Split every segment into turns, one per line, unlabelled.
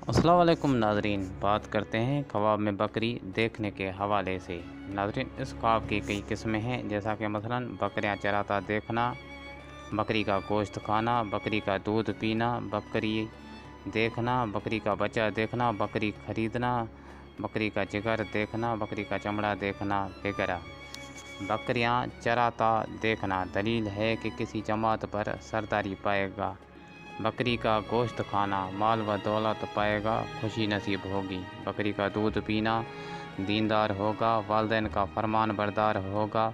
السلام علیکم ناظرین، بات کرتے ہیں خواب میں بکری دیکھنے کے حوالے سے۔ ناظرین، اس خواب کی کئی قسمیں ہیں، جیسا کہ مثلا بکریاں چراتا دیکھنا، بکری کا گوشت کھانا، بکری کا دودھ پینا، بکری دیکھنا، بکری کا بچہ دیکھنا، بکری خریدنا، بکری کا جگر دیکھنا، بکری کا چمڑا دیکھنا وغیرہ۔ بکریاں چراتا دیکھنا دلیل ہے کہ کسی جماعت پر سرداری پائے گا۔ بکری کا گوشت کھانا مال و دولت پائے گا، خوشی نصیب ہوگی۔ بکری کا دودھ پینا دیندار ہوگا، والدین کا فرمان بردار ہوگا،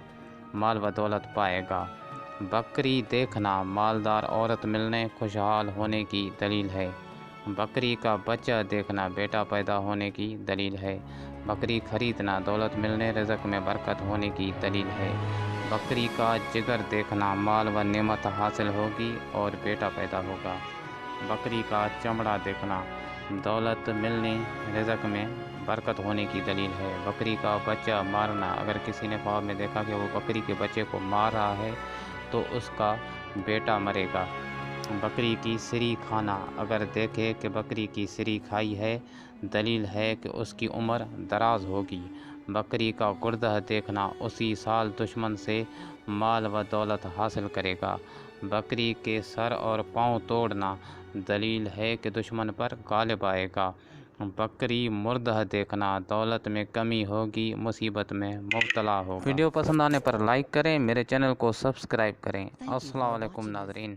مال و دولت پائے گا۔ بکری دیکھنا مالدار عورت ملنے، خوشحال ہونے کی دلیل ہے۔ بکری کا بچہ دیکھنا بیٹا پیدا ہونے کی دلیل ہے۔ بکری خریدنا دولت ملنے، رزق میں برکت ہونے کی دلیل ہے۔ بکری کا جگر دیکھنا مال و نعمت حاصل ہوگی اور بیٹا پیدا ہوگا۔ بکری کا چمڑا دیکھنا دولت ملنے، رزق میں برکت ہونے کی دلیل ہے۔ بکری کا بچہ مارنا، اگر کسی نے خواب میں دیکھا کہ وہ بکری کے بچے کو مار رہا ہے تو اس کا بیٹا مرے گا۔ بکری کی سری کھانا، اگر دیکھے کہ بکری کی سری کھائی ہے، دلیل ہے کہ اس کی عمر دراز ہوگی۔ بکری کا گردہ دیکھنا اسی سال دشمن سے مال و دولت حاصل کرے گا۔ بکری کے سر اور پاؤں توڑنا دلیل ہے کہ دشمن پر غالب آئے گا۔ بکری مردہ دیکھنا دولت میں کمی ہوگی، مصیبت میں مبتلا ہوگا۔ ویڈیو پسند آنے پر لائک کریں، میرے چینل کو سبسکرائب کریں۔ السلام علیکم ناظرین۔